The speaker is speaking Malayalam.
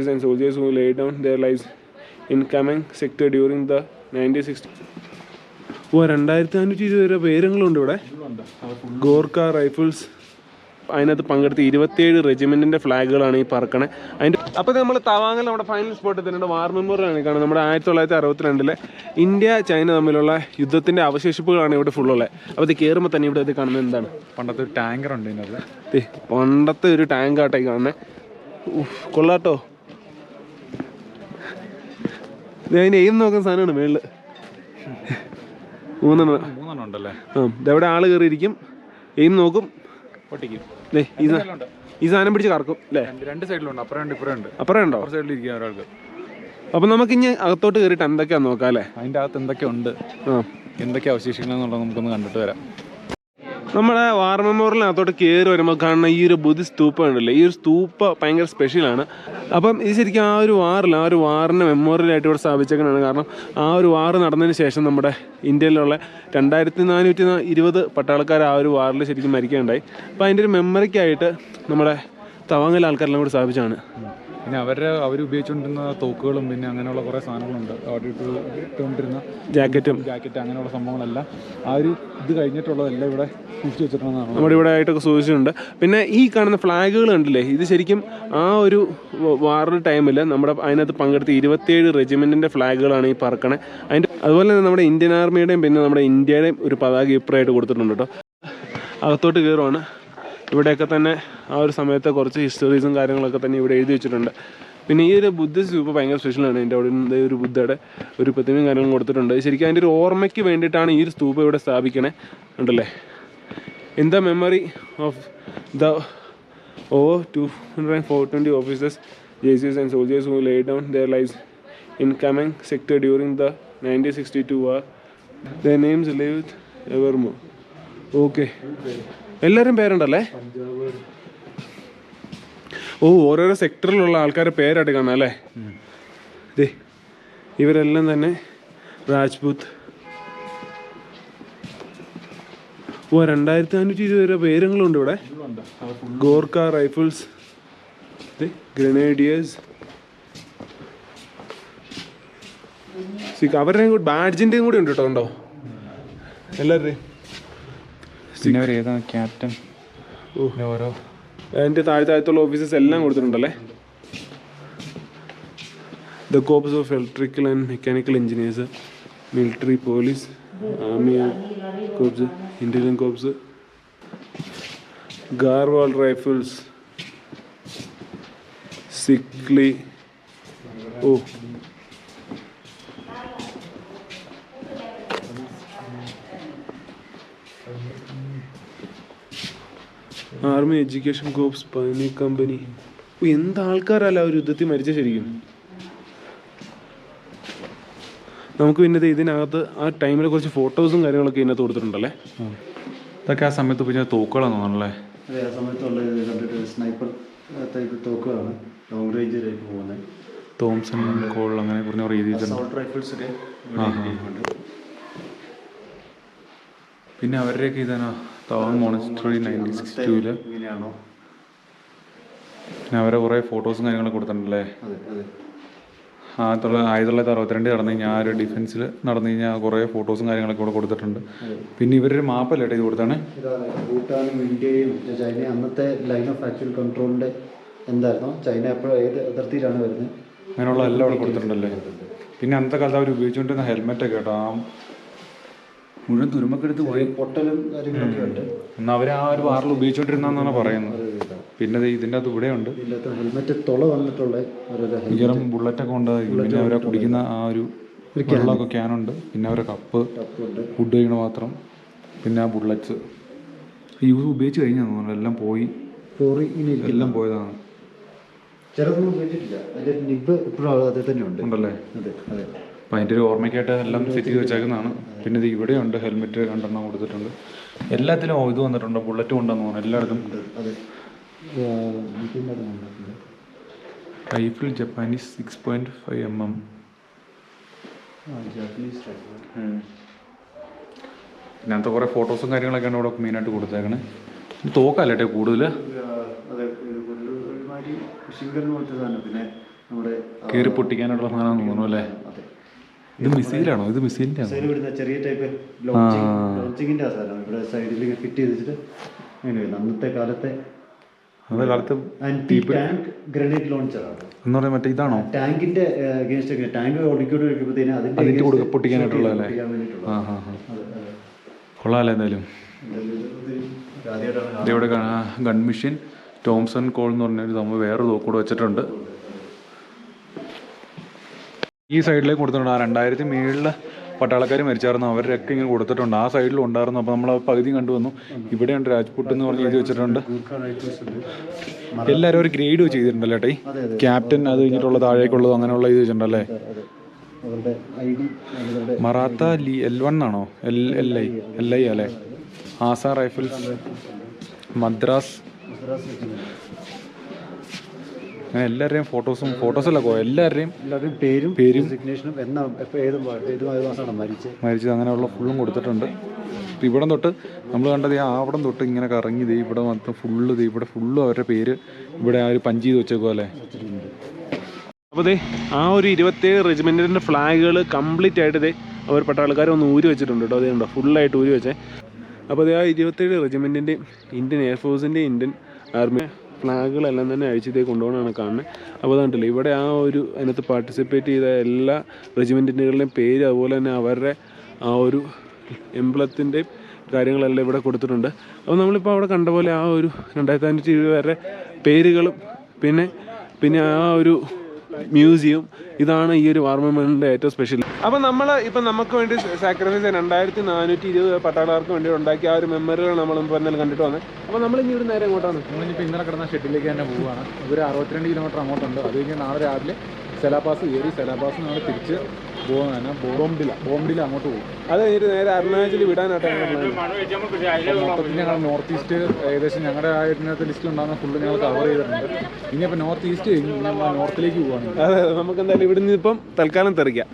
and soldiers who laid down their lives in Tawang sector during the 1960s. 2520 പേരുകളുണ്ട് ഇവിടെ. ഗോർഖ റൈഫിൾസ് അതിനകത്ത് പങ്കെടുത്ത 27 റെജിമെൻറ്റിൻ്റെ ഫ്ലാഗുകളാണ് ഈ പറക്കണേ. അതിൻ്റെ അപ്പോൾ നമ്മൾ തവാങ്ങിൽ നമ്മുടെ ഫൈനൽ സ്പോട്ട് എത്തിയിട്ടുണ്ട്. വാർ മെമ്മോറിയലാണ് കാണുന്നത്. നമ്മുടെ 1962 ഇന്ത്യ ചൈന തമ്മിലുള്ള യുദ്ധത്തിൻ്റെ അവശേഷിപ്പുകളാണ് ഇവിടെ ഫുള്ളുള്ളത്. അപ്പോൾ ഇത് കയറുമ്പോൾ തന്നെ ഇവിടെ ഇത് കാണുന്നത് എന്താണ്? പണ്ടത്തെ ഒരു ടാങ്കർ ഉണ്ട് ഇതിനകത്ത്. പണ്ടത്തെ ഒരു ടാങ്കാട്ടെ കാണുന്നത്. കൊള്ളാട്ടോ. ഇത് അതിൻ്റെ എയിം നോക്കുന്ന സാധനമാണ് മേളിൽ. മൂന്നെണ്ണം ഉണ്ടല്ലേ. ഇതെവിടെ ആൾ കയറിയിരിക്കും, എയിം നോക്കും, പൊട്ടിക്കും. ഈ സാധനം പിടിച്ച് കറക്കും അല്ലേ? രണ്ട് സൈഡിലുണ്ട്, അപ്പുറം ഉണ്ടോ? സൈഡിലിരിക്കുക ഒരാൾക്ക്. അപ്പം നമുക്കിനി അകത്തോട്ട് കയറിയിട്ട് എന്തൊക്കെയാന്ന് നോക്കാം അല്ലേ? അതിൻ്റെ അകത്ത് എന്തൊക്കെയുണ്ട്, എന്തൊക്കെ അവശേഷിക്കണമെന്നുള്ളത് നമുക്കൊന്ന് കണ്ടിട്ട് വരാം. നമ്മുടെ വാർ മെമ്മോറിയലിനകത്തോട്ട് കയറി വരുമ്പോൾ കാണുന്ന ഈ ഒരു ബുദ്ധിസ്റ്റ് സ്തൂപം ഉണ്ടല്ലോ, ഈ ഒരു സ്തൂപ ഭയങ്കര സ്പെഷ്യലാണ്. അപ്പം ഇത് ശരിക്കും ആ ഒരു വാറിന് മെമ്മോറിയലായിട്ട് ഇവിടെ സ്ഥാപിച്ചേക്കുന്നതാണ്. കാരണം ആ ഒരു വാർ നടന്നതിന് ശേഷം നമ്മുടെ ഇന്ത്യയിലുള്ള 2420 പട്ടാളക്കാർ ആ ഒരു വാറിൽ ശരിക്കും മരിക്കുകയുണ്ടായി. അപ്പോൾ അതിൻ്റെ ഒരു മെമ്മറിക്കായിട്ട് നമ്മുടെ തവാങ്ങിലെ ആൾക്കാരെല്ലാം കൂടി സ്ഥാപിച്ചാണ്. പിന്നെ അവർ ഉപയോഗിച്ചുകൊണ്ടിരുന്ന തോക്കുകളും പിന്നെ അങ്ങനെയുള്ള കുറേ സാധനങ്ങളുണ്ട്. അവിടെ ഇട്ടുകൊണ്ടിരുന്ന ജാക്കറ്റ് അങ്ങനെയുള്ള സംഭവങ്ങളെല്ലാം ആ ഒരു ഇത് കഴിഞ്ഞിട്ടുള്ളതെല്ലാം ഇവിടെ സൂക്ഷിച്ച് വെച്ചിട്ടുള്ളതാണ്. നമ്മുടെ ഇവിടെ ആയിട്ടൊക്കെ സൂക്ഷിച്ചിട്ടുണ്ട്. പിന്നെ ഈ കാണുന്ന ഫ്ലാഗുകൾ കണ്ടില്ലേ, ഇത് ശരിക്കും ആ ഒരു വാറിൻ്റെ ടൈമിൽ നമ്മുടെ അതിനകത്ത് പങ്കെടുത്ത 27 റെജിമെൻറ്റിൻ്റെ ഫ്ലാഗുകളാണ് ഈ പറക്കണേ. അതുപോലെ തന്നെ നമ്മുടെ ഇന്ത്യൻ ആർമിയുടെയും പിന്നെ നമ്മുടെ ഇന്ത്യയുടെയും ഒരു പതാക ഇപ്പറായിട്ട് കൊടുത്തിട്ടുണ്ട് കേട്ടോ. അകത്തോട്ട് കയറുവാണ്. ഇവിടെയൊക്കെ തന്നെ ആ ഒരു സമയത്തെ കുറച്ച് ഹിസ്റ്ററീസും കാര്യങ്ങളൊക്കെ തന്നെ ഇവിടെ എഴുതി വെച്ചിട്ടുണ്ട്. പിന്നെ ഈ ഒരു ബുദ്ധിസ്റ്റ് സ്തൂപം ഭയങ്കര സ്പെഷ്യലാണ്. എൻ്റെ അവിടെ ഒരു ബുദ്ധയുടെ ഒരു പ്രതിമയും കാര്യങ്ങളും കൊടുത്തിട്ടുണ്ട്. ശരിക്കും അതിൻ്റെ ഒരു ഓർമ്മയ്ക്ക് വേണ്ടിയിട്ടാണ് ഈ ഒരു സ്തൂപം ഇവിടെ സ്ഥാപിക്കണേ ഉണ്ടല്ലേ. In the memory of the 220 officers, JCs and soldiers who laid down their lives in Tawang sector during the 1962 war. Their names live evermore. Okay, എല്ലാവരും പേരുണ്ടല്ലേ? ഓരോരോ സെക്ടറിലുള്ള ആൾക്കാരുടെ പേരായിട്ട് കാണാം അല്ലേ? ഇവരെല്ലാം തന്നെ രാജ്പൂത്ത്. 2520 പേരുകളുണ്ട് ഇവിടെ. Gorkha rifles, grenadiers. അവരുടെയും കൂടി ബാഡ്ജിൻ്റെയും കൂടി ഉണ്ട് കേട്ടോ. ഉണ്ടോ എല്ലാവരുടെയും? പിന്നെ ഏതാണ് ക്യാപ്റ്റൻ? ഓരോ അതിൻ്റെ താഴത്തുള്ള ഓഫീസേഴ്സ് എല്ലാം കൊടുത്തിട്ടുണ്ടല്ലേ. The corps of electrical and mechanical engineers, military, police, army corps, Indian corps, Garhwal rifles, സിക്ലി. ആർമി എഡ്യൂക്കേഷൻ കോർപ്സ്, പനി കമ്പനി. എന്താൾക്കാരല്ല ഒരു യുദ്ധത്തിൽ മരിച്ച ശരിക്കും. നമുക്ക് പിന്നെ ഇതിനകത്ത് ആ ടൈമിലെ കുറച്ച് ഫോട്ടോസും കാര്യങ്ങളൊക്കെ ഇതിനകത്ത് കൊടുത്തിട്ടുണ്ടല്ലേ. ഇതൊക്കെ ആ സമയത്ത് പിന്നെ തോക്കുകളാണ് തോന്നണല്ലേ. അതെ, ആ സമയത്തുള്ള കണ്ടിട്ട് സ്നൈപ്പർ ടൈപ്പ് തോക്കുകളാണ് ലോങ് റേഞ്ചിലേക്ക് പോകുന്നത്. തോംസൺ കോൾ അങ്ങനെ പറഞ്ഞ റൈഫിൾസൊക്കെ. പിന്നെ അവരുടെയൊക്കെ ഇതാണോ തവാങ് മോണസ്ട്രി 1962 ഇങ്ങനെയാണോ. പിന്നെ അവരെ കുറേ ഫോട്ടോസും കാര്യങ്ങളൊക്കെ കൊടുത്തിട്ടുണ്ടല്ലേ. 1962 നടന്നു കഴിഞ്ഞാൽ ആ ഒരു ഡിഫൻസിൽ നടന്നു കഴിഞ്ഞാൽ കുറേ ഫോട്ടോസും കാര്യങ്ങളൊക്കെ ഇവിടെ കൊടുത്തിട്ടുണ്ട്. പിന്നെ ഇവരൊരു മാപ്പല്ലേ ഇത് കൊടുത്താണ്. ഭൂട്ടാനും ഇന്ത്യയും ചൈനയും അന്നത്തെ ലൈൻ ഓഫ് ആക്ച്വൽ കൺട്രോളിൻ്റെ എന്തായിരുന്നു, ചൈന എപ്പോഴും ഏത് അതിർത്തിയിലാണ് വരുന്നത്, അങ്ങനെയുള്ള എല്ലാം അവിടെ കൊടുത്തിട്ടുണ്ടല്ലേ. പിന്നെ അന്നത്തെ കാലത്ത് അവർ ഉപയോഗിച്ചുകൊണ്ടിരുന്ന ഹെൽമെറ്റൊക്കെ കേട്ടോ, ആ മുഴുവൻ തുരുമ്പക്കെടുത്ത് പോയി പൊട്ടലും കാര്യങ്ങളൊക്കെ ഉണ്ട്. എന്നാൽ അവർ ആ ഒരു വാറിൽ ഉപയോഗിച്ചുകൊണ്ടിരുന്നതെന്നാണ് പറയുന്നത്. പിന്നെ ഇതിൻ്റെ അകത്ത് ഇവിടെയുണ്ട് ഹെൽമെറ്റ് തുള വന്നിട്ടുള്ള ഭയങ്കരം ബുള്ളറ്റൊക്കെ ഉണ്ട്. പിന്നെ അവരെ കുടിക്കുന്ന ആ ഒരു വെള്ളമൊക്കെ ക്യാനുണ്ട്. പിന്നെ അവരെ കപ്പ്, ഫുഡ് കഴിക്കണ പാത്രം, പിന്നെ ആ ബുള്ളറ്റ്സ് യൂസ് ഉപയോഗിച്ച് കഴിഞ്ഞാൽ തോന്നുന്നു എല്ലാം പോയി, എല്ലാം പോയതാണ്. ചിലതൊന്നും ഉപയോഗിച്ചിട്ടില്ല. അതിൻ്റെ നിബ് ഇപ്പോഴും അതേ തന്നെ ഉണ്ട് ഉണ്ടല്ലേ. അതെ അതെ. അപ്പം അതിൻ്റെ ഒരു ഓർമ്മയ്ക്കായിട്ട് എല്ലാം സെറ്റ് ചെയ്ത് വെച്ചേക്കുന്നതാണ്. പിന്നെ ഇത് ഇവിടെയുണ്ട്, ഹെൽമെറ്റ് 2 കൊടുത്തിട്ടുണ്ട്. എല്ലാത്തിലും ഇത് വന്നിട്ടുണ്ട്, ബുള്ളറ്റ് കൊണ്ടുവന്ന് തോന്നുന്നു എല്ലായിടത്തും. അതെ, rifle Japanese 6.5 mm. Japanese rifle. ഇതിനകത്ത് കുറേ ഫോട്ടോസും കാര്യങ്ങളൊക്കെയാണ് ഇവിടെ മെയിനായിട്ട് കൊടുത്തേക്കണേ. തോക്കല്ലേ കൂടുതൽ. അതെ, ഒരുമാതിരി ഫിഷിംഗ് ഗൺ പോലത്തെ സാധനം. പിന്നെ കയറി പൊട്ടിക്കാനുള്ള സാധനം തോന്നുന്നു അല്ലേ? ഇത് മിസൈലാണോ? ഇത് മിസൈലിൻ്റെ ആണോ? വിടുന്ന ചെറിയ ടൈപ്പ് ലോഞ്ചിങ്ങിൻ്റെ ആ സാധനം ഇവിടെ സൈഡിൽ ഫിറ്റ് ചെയ്തിട്ട് അങ്ങനെ വരുന്നത്. അന്നത്തെ കാലത്തെ ടാങ്ക് ഗ്രനേഡ് ലോഞ്ചറാണ് എന്ന് പറയാൻ മറ്റേ ഇതാണോ? ടാങ്കിന്റെ അഗേൻസ്റ്റ് ടാങ്ക് ഓടിക്കൂടി വെക്കുമ്പോഴത്തേന് അതിൻ്റെ കൂടെ പൊട്ടിക്കാനായിട്ടുള്ള അല്ലേ? കൊള്ളാമല്ലേ? എന്തായാലും ഇവിടെ ഗൺ മെഷീൻ ടോംസൺ കോൾ എന്ന് പറഞ്ഞൊരു സംഭവം വേറെ തോക്കൂടെ വെച്ചിട്ടുണ്ട്. ഈ സൈഡിലേക്ക് കൊടുത്തിട്ടുണ്ട്. ആ 2007 പട്ടാളക്കാർ മരിച്ചായിരുന്നു, അവരൊക്കെ ഇങ്ങനെ കൊടുത്തിട്ടുണ്ട്. ആ സൈഡിലും ഉണ്ടായിരുന്നു. അപ്പോൾ നമ്മൾ പകുതി കണ്ടുവന്നു. ഇവിടെയുണ്ട് രാജ്പുട്ട് എന്ന് പറഞ്ഞ് എഴുതി വെച്ചിട്ടുണ്ട്. എല്ലാവരും ഒരു ഗ്രേഡ് വെച്ച് ചെയ്തിട്ടുണ്ടല്ലോ ഏട്ടാ. ക്യാപ്റ്റൻ അത് കഴിഞ്ഞിട്ടുള്ള താഴേക്കുള്ളതും അങ്ങനെയുള്ള ഇത് വെച്ചിട്ടുണ്ടല്ലേ. മറാത്ത L1 ആണോ? LI അല്ലേ? ആസ റൈഫിൾസ്, മദ്രാസ്, അങ്ങനെ എല്ലാവരുടെയും ഫോട്ടോസല്ല എല്ലാവരുടെയും പേരും സിഗ്നേഷനും മരിച്ചത് അങ്ങനെയുള്ള ഫുള്ളും കൊടുത്തിട്ടുണ്ട്. ഇവിടെ തൊട്ട് നമ്മൾ കണ്ടത് അവിടെ തൊട്ട് ഇങ്ങനെ കറങ്ങി ഇവിടെ മൊത്തം ഫുള്ള് ഇവിടെ ഫുള്ളും അവരുടെ പേര് ഇവിടെ ആ ഒരു പഞ്ച് ചെയ്ത് വെച്ചേക്കും അല്ലേ. അപ്പോൾ ആ ഒരു 27 റെജിമെൻറ്റിൻ്റെ ഫ്ലാഗുകൾ കംപ്ലീറ്റ് ആയിട്ട് അവർ പട്ടാളക്കാർ ഒന്ന് ഊരി വെച്ചിട്ടുണ്ട് കേട്ടോ. അതുണ്ടോ ഫുള്ളായിട്ട് ഊരി വെച്ചേ. അപ്പോൾ ആ 27 റെജിമെൻറ്റിൻ്റെയും ഇന്ത്യൻ എയർഫോഴ്സിൻ്റെയും ഇന്ത്യൻ ആർമി ഫ്ലാഗുകളെല്ലാം തന്നെ അഴിച്ചതേക്ക് കൊണ്ടുപോകണമെന്നാണ് കാണുന്നത്. അപ്പോൾ അതുണ്ടല്ലോ ഇവിടെ ആ ഒരു അതിനകത്ത് പാർട്ടിസിപ്പേറ്റ് ചെയ്ത എല്ലാ റെജിമെൻറ്റുകളുടെയും പേര് അതുപോലെ തന്നെ അവരുടെ ആ ഒരു എംബ്ലത്തിൻ്റെയും കാര്യങ്ങളെല്ലാം ഇവിടെ കൊടുത്തിട്ടുണ്ട്. അപ്പോൾ നമ്മളിപ്പോൾ അവിടെ കണ്ട പോലെ ആ ഒരു 2020 വരെ പേരുകളും പിന്നെ ആ ഒരു മ്യൂസിയം, ഇതാണ് ഈ ഒരു വാർ മെമ്മോറിയലിൻ്റെ ഏറ്റവും സ്പെഷ്യൽ. അപ്പോൾ ഇപ്പം നമുക്ക് വേണ്ടി സാക്രിഫൈസ് 2420 പട്ടാളക്കാർക്ക് വേണ്ടി ഉണ്ടാക്കിയ ആ ഒരു മെമ്മറികൾ നമ്മൾ പറഞ്ഞാൽ കണ്ടിട്ട് വന്നത്. അപ്പോൾ നമ്മളിനി ഇവിടെ നേരെ എങ്ങോട്ടാണ്? നമ്മളിപ്പോൾ ഇന്നലെ കിടന്ന ഷെഡിലേക്ക് തന്നെ പോവുകയാണ്. ഒരു 62 കിലോമീറ്റർ അങ്ങോട്ടുണ്ട്. അത് കഴിഞ്ഞ് നാളെ രാവിലെ സെലാപാസ് കയറി സെലാപാസ് നമ്മൾ തിരിച്ച് ബോംഡില അങ്ങോട്ട് പോകും. അത് കഴിഞ്ഞിട്ട് നേരെ അരുണാചൽ വിടാനായിട്ടാണ് മൊത്തത്തിൽ ഞങ്ങൾ നോർത്ത് ഈസ്റ്റ് ഏകദേശം ഞങ്ങളുടെ ആയിരത്തിനകത്ത് ലിസ്റ്റ് ഉണ്ടാകുന്ന ഫുള്ള് ഞങ്ങൾ കവർ ചെയ്തിട്ടുണ്ട്. ഇനിയിപ്പോൾ നോർത്ത് ഈസ്റ്റ് കഴിഞ്ഞ് നമ്മൾ നോർത്തിലേക്ക് പോവുകയാണ്. അതെ, നമുക്ക് എന്തായാലും ഇവിടെ നിന്ന് ഇപ്പം തൽക്കാലം തെറിക്കാം.